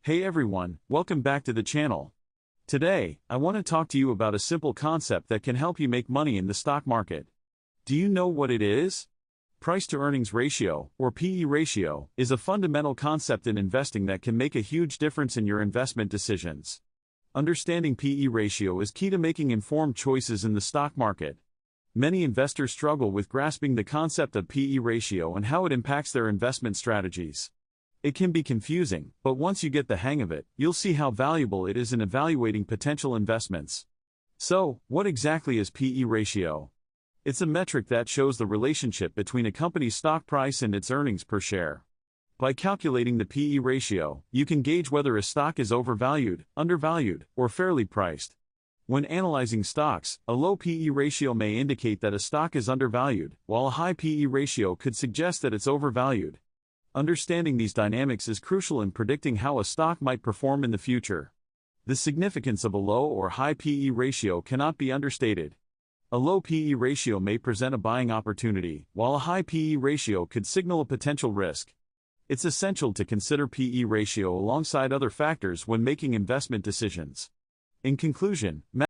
Hey everyone, welcome back to the channel. Today, I want to talk to you about a simple concept that can help you make money in the stock market. Do you know what it is? Price-to-earnings ratio, or PE ratio, is a fundamental concept in investing that can make a huge difference in your investment decisions. Understanding PE ratio is key to making informed choices in the stock market. Many investors struggle with grasping the concept of PE ratio and how it impacts their investment strategies. It can be confusing, but once you get the hang of it, you'll see how valuable it is in evaluating potential investments. So, what exactly is PE ratio? It's a metric that shows the relationship between a company's stock price and its earnings per share. By calculating the PE ratio, you can gauge whether a stock is overvalued, undervalued, or fairly priced. When analyzing stocks, a low PE ratio may indicate that a stock is undervalued, while a high PE ratio could suggest that it's overvalued. Understanding these dynamics is crucial in predicting how a stock might perform in the future. The significance of a low or high PE ratio cannot be understated. A low PE ratio may present a buying opportunity, while a high PE ratio could signal a potential risk. It's essential to consider PE ratio alongside other factors when making investment decisions. In conclusion,